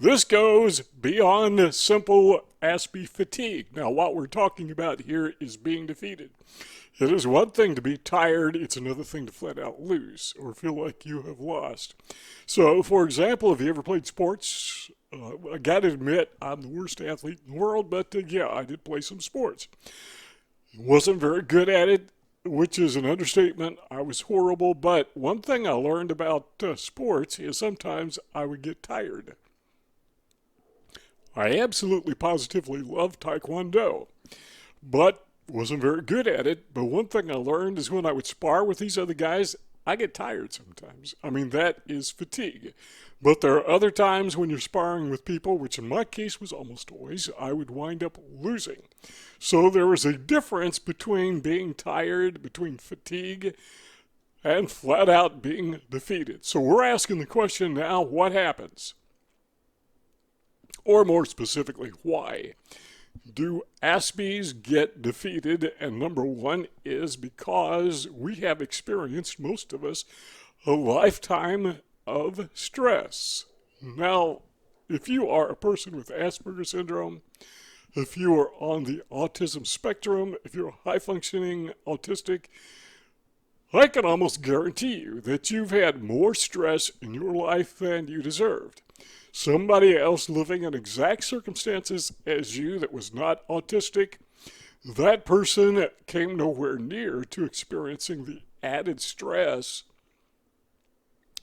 This goes beyond simple Aspie fatigue. Now, what we're talking about here is being defeated. It is one thing to be tired, it's another thing to flat out lose or feel like you have lost. So, for example, if you ever played sports, I gotta admit, I'm the worst athlete in the world, but yeah, I did play some sports. Wasn't very good at it, which is an understatement. I was horrible, but one thing I learned about sports is sometimes I would get tired. I absolutely positively love Taekwondo, but wasn't very good at it. But one thing I learned is when I would spar with these other guys, I get tired sometimes. I mean, that is fatigue. But there are other times when you're sparring with people, which in my case was almost always, I would wind up losing. So there was a difference between being tired, between fatigue, and flat out being defeated. So we're asking the question now, what happens? Or more specifically, why? Do Aspies get defeated? And number one is because we have experienced, most of us, a lifetime of stress. Now, if you are a person with Asperger syndrome, if you are on the autism spectrum, if you're high functioning autistic, I can almost guarantee you that you've had more stress in your life than you deserved. Somebody else living in exact circumstances as you that was not autistic, that person came nowhere near to experiencing the added stress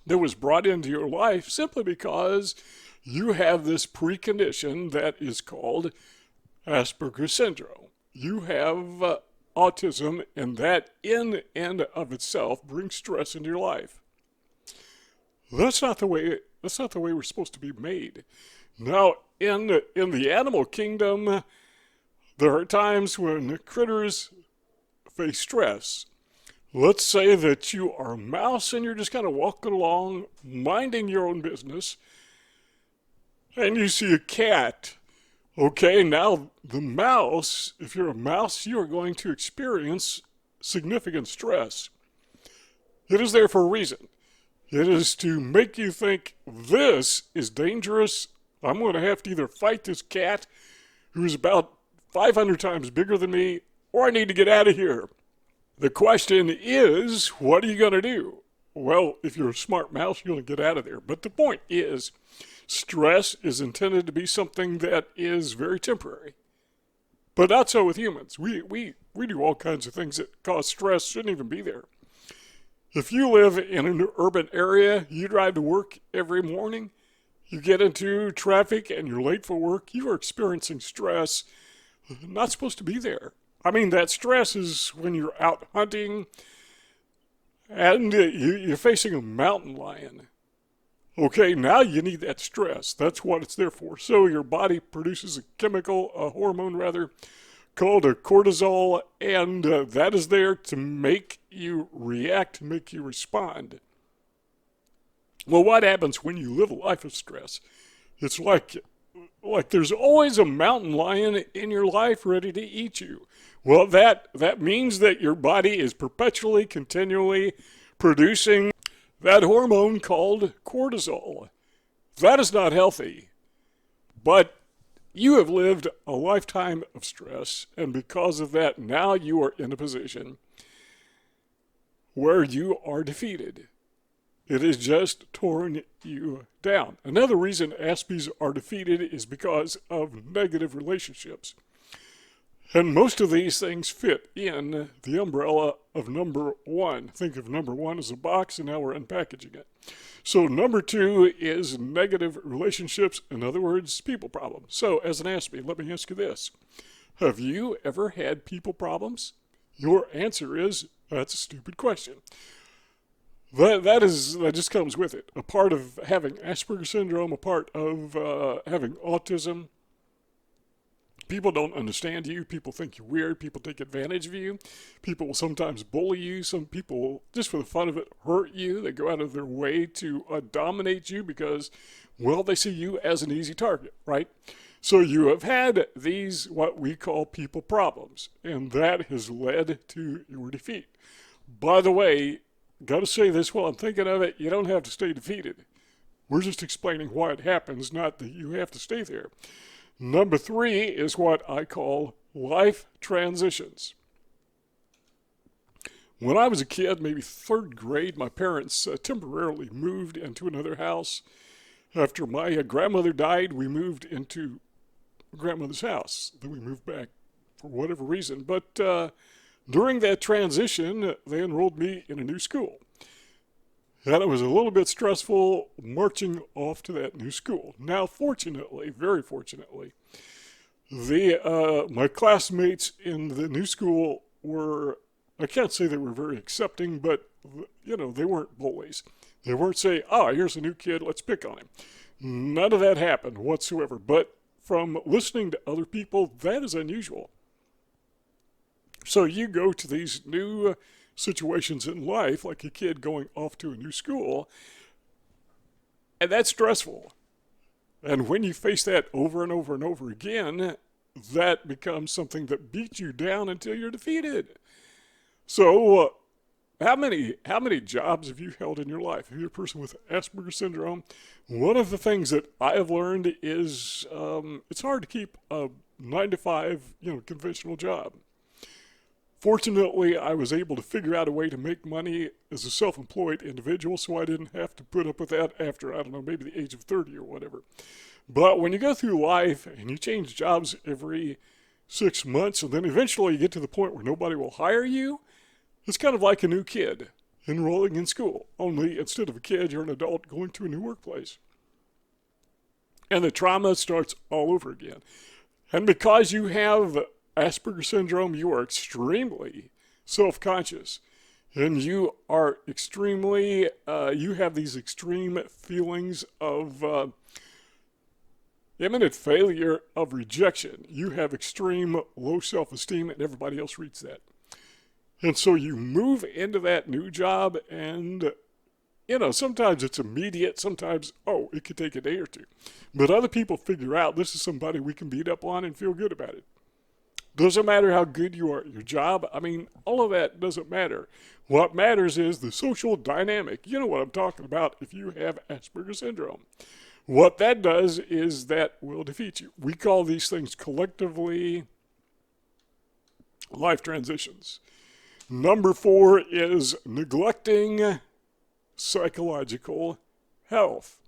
that was brought into your life simply because you have this precondition that is called Asperger syndrome. You have autism, and that in and of itself brings stress into your life. That's not the way we're supposed to be made. Now, in the animal kingdom, there are times when critters face stress. Let's say that you are a mouse and you're just kind of walking along, minding your own business, and you see a cat. Okay, now the mouse, if you're a mouse, you are going to experience significant stress. It is there for a reason. It is to make you think, this is dangerous. I'm going to have to either fight this cat, who's about 500 times bigger than me, or I need to get out of here. The question is, what are you going to do? Well, if you're a smart mouse, you're going to get out of there. But the point is, stress is intended to be something that is very temporary. But not so with humans. We do all kinds of things that cause stress, shouldn't even be there. If you live in an urban area, you drive to work every morning, you get into traffic and you're late for work, you are experiencing stress not supposed to be there. I mean, that stress is when you're out hunting and you're facing a mountain lion. Okay, now you need that stress. That's what it's there for. So your body produces a hormone rather, called a cortisol, and that is there to make you react, make you respond. Well, what happens when you live a life of stress? It's like there's always a mountain lion in your life ready to eat you. Well, that means that your body is perpetually, continually producing that hormone called cortisol. That is not healthy. But you have lived a lifetime of stress, and because of that, now you are in a position where you are defeated. It has just torn you down. Another reason Aspies are defeated is because of negative relationships. And most of these things fit in the umbrella of number one. Think of number one as a box, and now we're unpackaging it. So number two is negative relationships, in other words, people problems. So as an Aspie, let me ask you this. Have you ever had people problems? Your answer is, that's a stupid question. That just comes with it. A part of having Asperger syndrome, a part of having autism. People don't understand you. People think you're weird. People take advantage of you. People will sometimes bully you. Some people, just for the fun of it, hurt you. They go out of their way to dominate you because, well, they see you as an easy target, right? So you have had these, what we call people problems, and that has led to your defeat. By the way, got to say this while I'm thinking of it, you don't have to stay defeated. We're just explaining why it happens, not that you have to stay there. Number 3 is what I call life transitions. When I was a kid, maybe 3rd grade, my parents temporarily moved into another house. After my grandmother died, we moved into grandmother's house. Then we moved back for whatever reason. But during that transition, they enrolled me in a new school. And it was a little bit stressful marching off to that new school. Now, fortunately, very fortunately, my classmates in the new school were, I can't say they were very accepting, but, they weren't bullies. They weren't saying, here's a new kid, let's pick on him. None of that happened whatsoever. But from listening to other people, that is unusual. So you go to these new situations in life, like a kid going off to a new school, and that's stressful. And when you face that over and over and over again, that becomes something that beats you down until you're defeated. So, how many jobs have you held in your life? If you're a person with Asperger syndrome, one of the things that I have learned is it's hard to keep a 9-to-5, conventional job. Fortunately, I was able to figure out a way to make money as a self-employed individual, so I didn't have to put up with that after, maybe the age of 30 or whatever. But when you go through life and you change jobs every 6 months, and then eventually you get to the point where nobody will hire you, it's kind of like a new kid enrolling in school. Only instead of a kid, you're an adult going to a new workplace. And the trauma starts all over again. And because you have Asperger syndrome, you are extremely self-conscious. And you are extremely, you have these extreme feelings of imminent failure, of rejection. You have extreme low self-esteem, and everybody else reads that. And so you move into that new job, and, sometimes it's immediate. Sometimes, it could take a day or two. But other people figure out this is somebody we can beat up on and feel good about it. Doesn't matter how good you are at your job. All of that doesn't matter. What matters is the social dynamic. You know what I'm talking about if you have Asperger syndrome. What that does is that will defeat you. We call these things collectively life transitions. Number 4 is neglecting psychological health.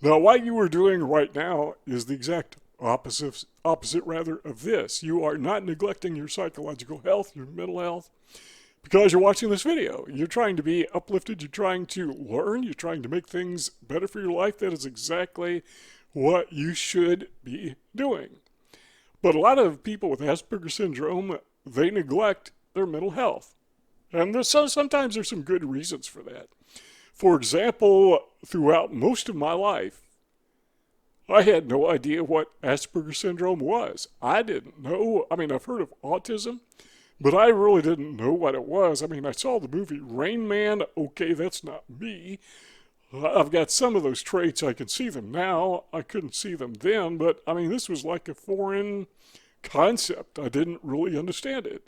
Now, what you are doing right now is the exact opposite of this. You are not neglecting your psychological health, your mental health, because you're watching this video. You're trying to be uplifted. You're trying to learn. You're trying to make things better for your life. That is exactly what you should be doing. But a lot of people with Asperger syndrome, they neglect their mental health. And sometimes there's some good reasons for that. For example, throughout most of my life, I had no idea what Asperger syndrome was. I didn't know. I've heard of autism, but I really didn't know what it was. I saw the movie Rain Man. Okay, that's not me. I've got some of those traits. I can see them now. I couldn't see them then, but this was like a foreign concept. I didn't really understand it.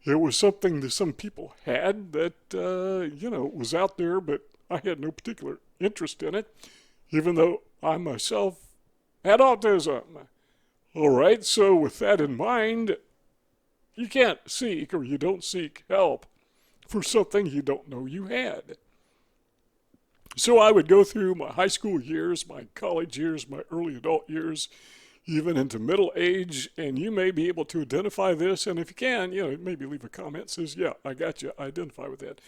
It was something that some people had that, was out there, but I had no particular interest in it, even though I myself had autism. All right, so with that in mind, you can't seek, or you don't seek help for something you don't know you had. So I would go through my high school years, my college years, my early adult years, even into middle age, and you may be able to identify this, and if you can, maybe leave a comment that says, yeah, I got you, I identify with that.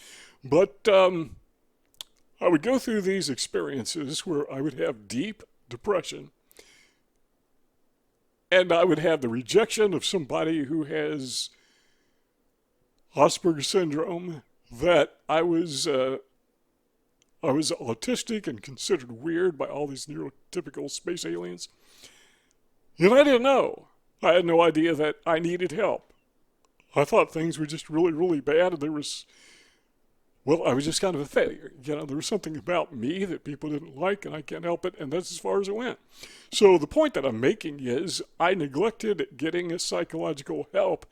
But I would go through these experiences where I would have deep depression, and I would have the rejection of somebody who has Asperger syndrome, that I was autistic and considered weird by all these neurotypical space aliens. And I didn't know. I had no idea that I needed help. I thought things were just really, really bad, and I was just kind of a failure. There was something about me that people didn't like, and I can't help it, and that's as far as it went. So the point that I'm making is I neglected getting psychological help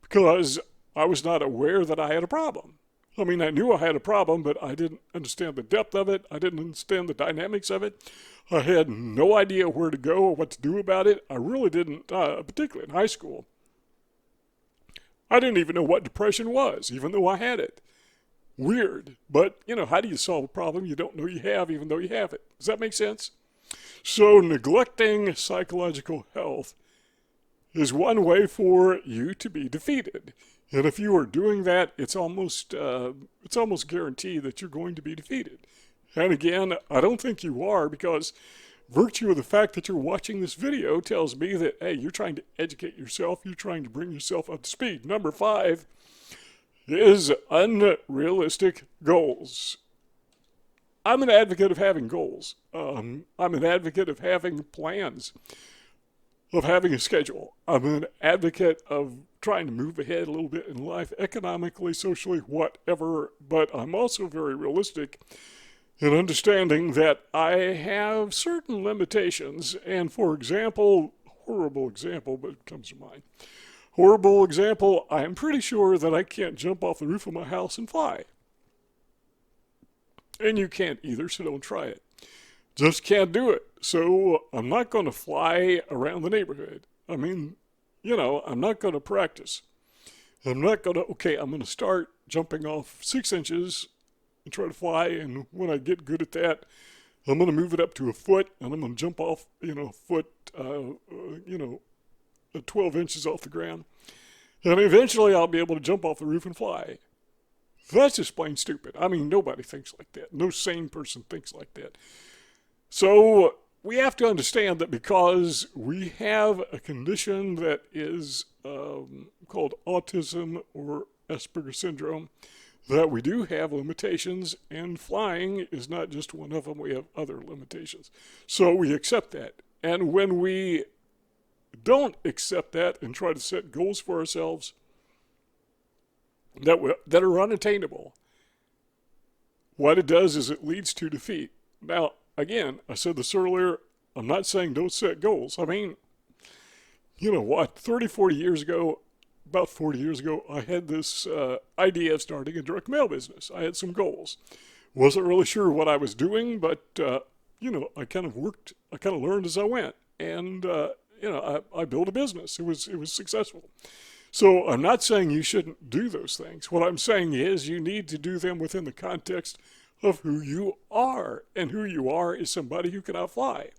because I was not aware that I had a problem. I mean, I knew I had a problem, but I didn't understand the depth of it. I didn't understand the dynamics of it. I had no idea where to go or what to do about it. I really didn't, particularly in high school. I didn't even know what depression was, even though I had it. Weird. But, how do you solve a problem you don't know you have, even though you have it? Does that make sense? So, neglecting psychological health is one way for you to be defeated. And if you are doing that, it's almost guaranteed that you're going to be defeated. And again, I don't think you are, because virtue of the fact that you're watching this video tells me that, hey, you're trying to educate yourself. You're trying to bring yourself up to speed. Number 5 is unrealistic goals. I'm an advocate of having goals. I'm an advocate of having plans, of having a schedule. I'm an advocate of trying to move ahead a little bit in life, economically, socially, whatever. But I'm also very realistic in understanding that I have certain limitations. And for example, horrible example, but it comes to mind. Horrible example, I am pretty sure that I can't jump off the roof of my house and fly. And you can't either, so don't try it. Just can't do it. So I'm not going to fly around the neighborhood. I mean, I'm not going to practice. I'm going to start jumping off 6 inches and try to fly. And when I get good at that, I'm going to move it up to a foot, and I'm going to jump off, a foot, 12 inches off the ground. And eventually I'll be able to jump off the roof and fly. That's just plain stupid. I mean, nobody thinks like that. No sane person thinks like that. So we have to understand that because we have a condition that is called autism or Asperger syndrome, that we do have limitations, and flying is not just one of them. We have other limitations. So we accept that. And when we don't accept that and try to set goals for ourselves that are unattainable, what it does is it leads to defeat. Now, again, I said this earlier, I'm not saying don't set goals. I mean, 30, 40 years ago, about 40 years ago, I had this idea of starting a direct mail business. I had some goals. Wasn't really sure what I was doing, but, I kind of learned as I went. And, I built a business. It was successful. So I'm not saying you shouldn't do those things. What I'm saying is you need to do them within the context of who you are. And who you are is somebody who cannot fly.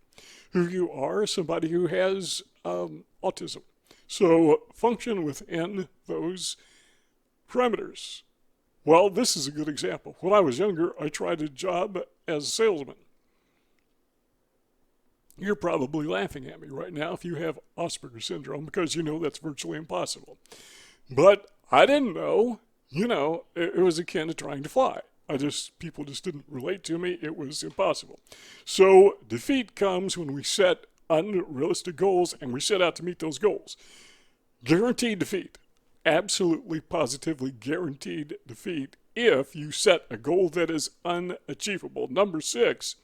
Who you are is somebody who has autism. So function within those parameters. Well, this is a good example. When I was younger, I tried a job as a salesman. You're probably laughing at me right now if you have Asperger syndrome, because that's virtually impossible. But I didn't know, it was akin to trying to fly. People just didn't relate to me. It was impossible. So defeat comes when we set unrealistic goals and we set out to meet those goals. Guaranteed defeat. Absolutely, positively guaranteed defeat if you set a goal that is unachievable. Number 6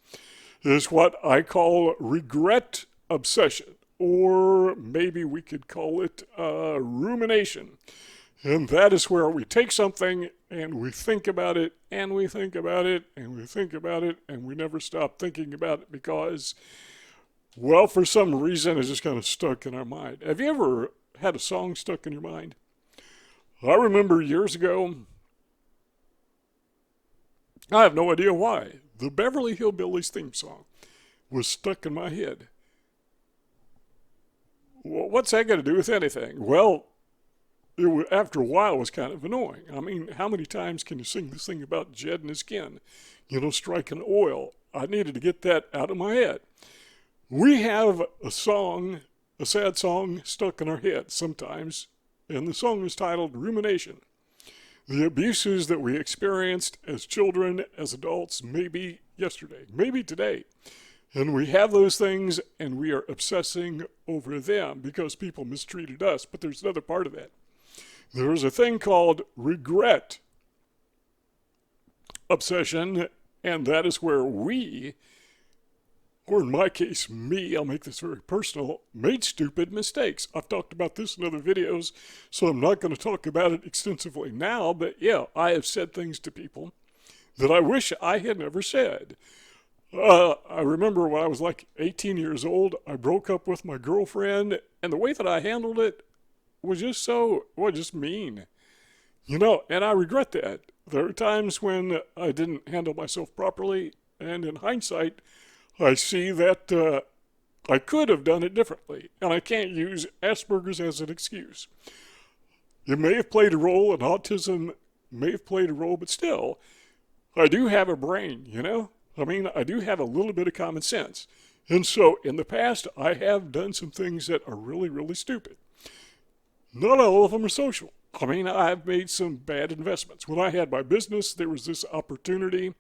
is what I call regret obsession, or maybe we could call it rumination. And that is where we take something and we think about it, and we think about it, and we think about it, and we never stop thinking about it because, well, for some reason it's just kind of stuck in our mind. Have you ever had a song stuck in your mind? I remember years ago, I have no idea why, the Beverly Hillbillies theme song was stuck in my head. Well, what's that got to do with anything? Well, after a while, it was kind of annoying. I mean, how many times can you sing this thing about Jed and his skin, striking oil? I needed to get that out of my head. We have a sad song stuck in our head sometimes, and the song is titled Rumination. The abuses that we experienced as children, as adults, maybe yesterday, maybe today. And we have those things, and we are obsessing over them because people mistreated us. But there's another part of that. There's a thing called regret obsession, and that is where we or in my case, me, I'll make this very personal, made stupid mistakes. I've talked about this in other videos, so I'm not going to talk about it extensively now, but yeah, I have said things to people that I wish I had never said. I remember when I was like 18 years old, I broke up with my girlfriend, and the way that I handled it was just mean. And I regret that. There are times when I didn't handle myself properly, and in hindsight, I see that I could have done it differently, and I can't use Asperger's as an excuse. It may have played a role, and autism may have played a role, but still, I do have a brain. I do have a little bit of common sense. And so, in the past, I have done some things that are really, really stupid. Not all of them are social. I've made some bad investments. When I had my business, there was this opportunity.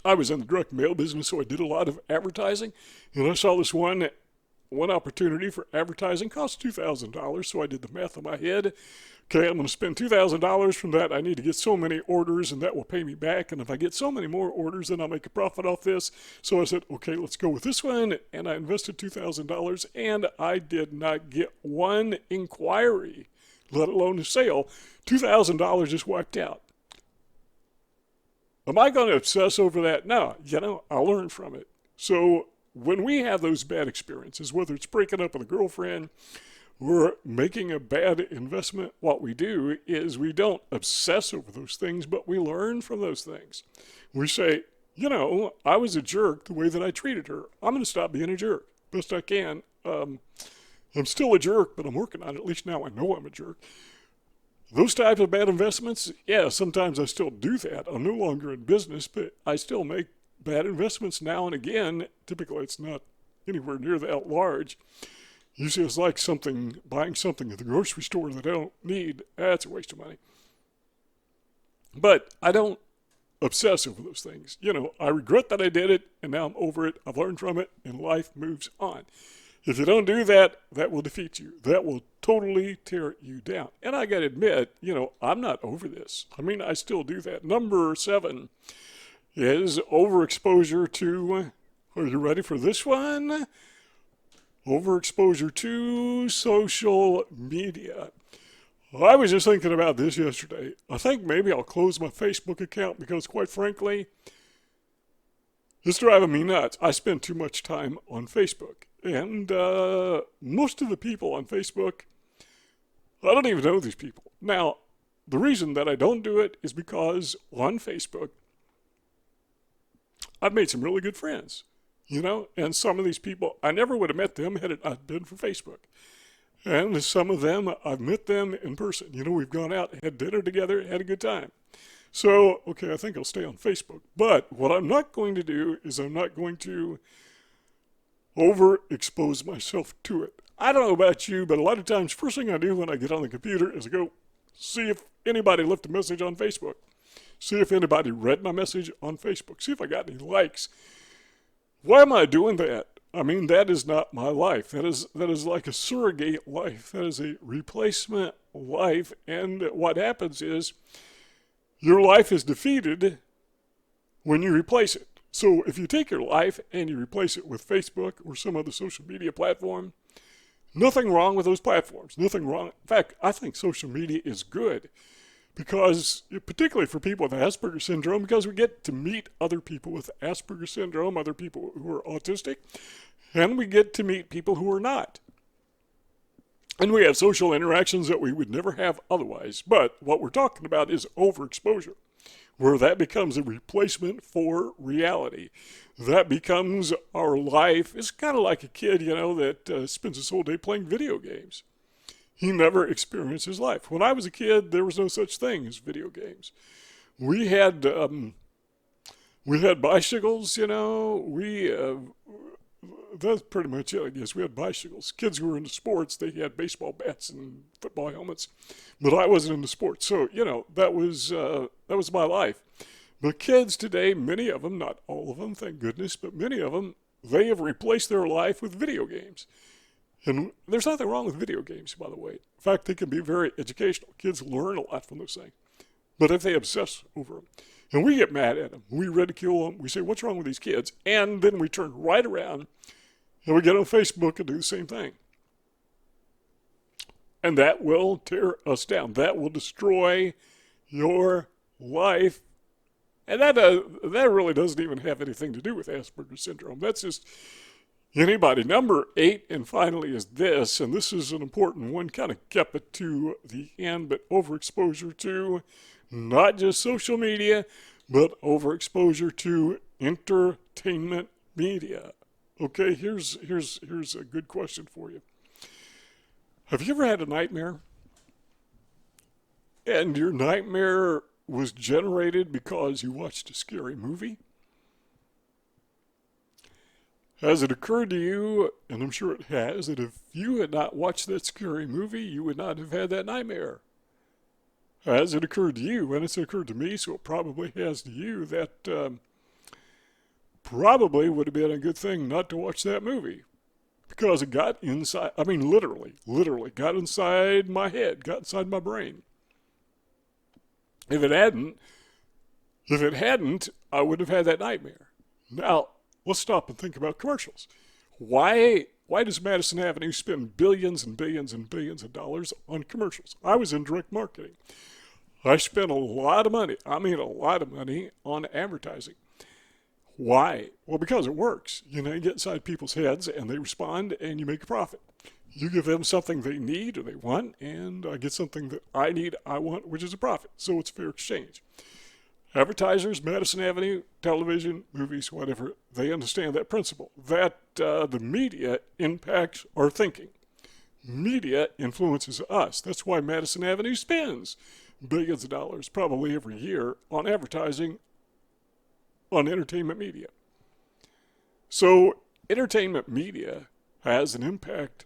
I was in the direct mail business, so I did a lot of advertising. And I saw this one opportunity for advertising cost $2,000. So I did the math in my head. Okay, I'm going to spend $2,000 from that. I need to get so many orders, and that will pay me back. And if I get so many more orders, then I'll make a profit off this. So I said, okay, let's go with this one. And I invested $2,000, and I did not get one inquiry, let alone a sale. $2,000 just wiped out. Am I going to obsess over that? No, I'll learn from it. So when we have those bad experiences, whether it's breaking up with a girlfriend or making a bad investment, what we do is we don't obsess over those things, but we learn from those things. We say, I was a jerk the way that I treated her. I'm going to stop being a jerk best I can. I'm still a jerk, but I'm working on it. At least now I know I'm a jerk. Those types of bad investments, yeah, sometimes I still do that. I'm no longer in business, but I still make bad investments now and again. Typically, it's not anywhere near that large. Usually it's like buying something at the grocery store that I don't need. That's a waste of money. But I don't obsess over those things. I regret that I did it, and now I'm over it. I've learned from it, and life moves on. If you don't do that, that will defeat you. That will totally tear you down. And I got to admit, I'm not over this. I still do that. Number 7 is overexposure to, are you ready for this one? Overexposure to social media. I was just thinking about this yesterday. I think maybe I'll close my Facebook account because, quite frankly, it's driving me nuts. I spend too much time on Facebook. And most of the people on Facebook, I don't even know these people. Now, the reason that I don't do it is because on Facebook, I've made some really good friends. And some of these people, I never would have met them had it not been for Facebook. And some of them, I've met them in person. We've gone out, had dinner together, had a good time. So, okay, I think I'll stay on Facebook. But what I'm not going to do is I'm not going to overexpose myself to it. I don't know about you, but a lot of times, first thing I do when I get on the computer is I go see if anybody left a message on Facebook. See if anybody read my message on Facebook. See if I got any likes. Why am I doing that? That is not my life. That is like a surrogate life. That is a replacement life. And what happens is your life is defeated when you replace it. So if you take your life and you replace it with Facebook or some other social media platform, nothing wrong with those platforms. Nothing wrong. In fact, I think social media is good. Because, particularly for people with Asperger syndrome, because we get to meet other people with Asperger syndrome, other people who are autistic, and we get to meet people who are not. And we have social interactions that we would never have otherwise. But what we're talking about is overexposure, where that becomes a replacement for reality. That becomes our life. It's kind of like a kid, that spends his whole day playing video games. He never experienced his life. When I was a kid, there was no such thing as video games. We had bicycles, that's pretty much it, I guess. We had bicycles. Kids who were into sports, they had baseball bats and football helmets, but I wasn't into sports. So, that was my life. But kids today, many of them, not all of them, thank goodness, but many of them, they have replaced their life with video games. And there's nothing wrong with video games, by the way. In fact, they can be very educational. Kids learn a lot from those things. But if they obsess over them. And we get mad at them. We ridicule them. We say, what's wrong with these kids? And then we turn right around and we get on Facebook and do the same thing. And that will tear us down. That will destroy your life. And that really doesn't even have anything to do with Asperger syndrome. That's just anybody. Number 8, and finally, is this, and this is an important one, kind of kept it to the end, but overexposure to not just social media, but overexposure to entertainment media. Okay, here's a good question for you. Have you ever had a nightmare? And your nightmare was generated because you watched a scary movie? Has it occurred to you, and I'm sure it has, that if you had not watched that scary movie, you would not have had that nightmare? Has it occurred to you, and it's occurred to me, so it probably has to you, that probably would have been a good thing not to watch that movie? Because it got inside, I mean literally got inside my head, got inside my brain. If it hadn't, I would have had that nightmare. Now, let's stop and think about commercials. Why does Madison Avenue spend billions and billions and billions of dollars on commercials? I was in direct marketing. I spent a lot of money, on advertising. Why? Well, because it works. You get inside people's heads and they respond and you make a profit. You give them something they need or they want, and I get something that I need, I want, which is a profit. So it's fair exchange. Advertisers, Madison Avenue, television, movies, whatever, they understand that principle, that the media impacts our thinking. Media influences us. That's why Madison Avenue spends billions of dollars probably every year on advertising on entertainment media. So entertainment media has an impact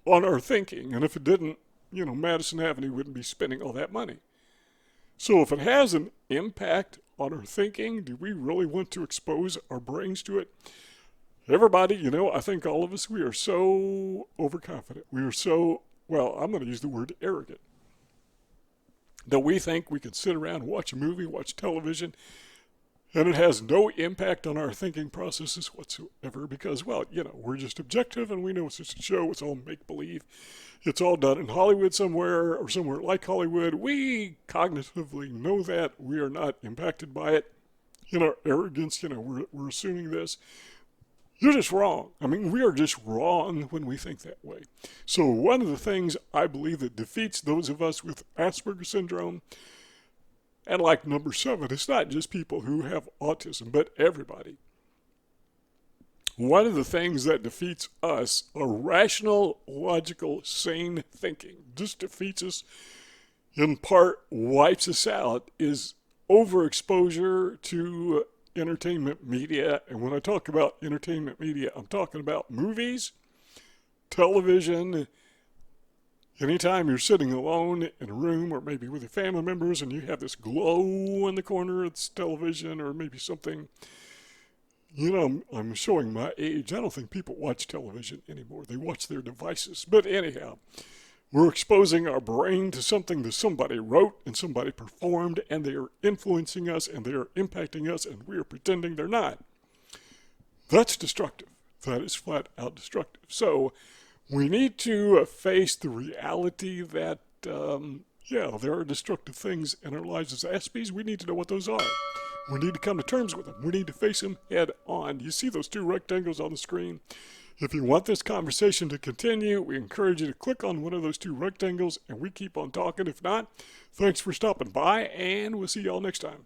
on our thinking, and if it didn't, Madison Avenue wouldn't be spending all that money. So if it has an impact on our thinking, do we really want to expose our brains to it? Everybody, I think all of us, we are so overconfident. We are so, I'm going to use the word arrogant, that we think we can sit around, watch a movie, watch television, and it has no impact on our thinking processes whatsoever because, we're just objective and we know it's just a show. It's all make-believe. It's all done in Hollywood somewhere or somewhere like Hollywood. We cognitively know that. We are not impacted by it. In our arrogance, we're assuming this. You're just wrong. We are just wrong when we think that way. So one of the things I believe that defeats those of us with Asperger syndrome, and like number 7, it's not just people who have autism, but everybody. One of the things that defeats us, a rational, logical, sane thinking, just defeats us, in part wipes us out, is overexposure to entertainment media. And when I talk about entertainment media, I'm talking about movies, television. Anytime you're sitting alone in a room or maybe with your family members and you have this glow in the corner of the television or maybe something, I'm showing my age. I don't think people watch television anymore. They watch their devices. But anyhow, we're exposing our brain to something that somebody wrote and somebody performed, and they are influencing us and they are impacting us, and we are pretending they're not. That's destructive. That is flat out destructive. So we need to face the reality that, there are destructive things in our lives as Aspies. We need to know what those are. We need to come to terms with them. We need to face them head on. You see those 2 rectangles on the screen? If you want this conversation to continue, we encourage you to click on one of those 2 rectangles and we keep on talking. If not, thanks for stopping by and we'll see y'all next time.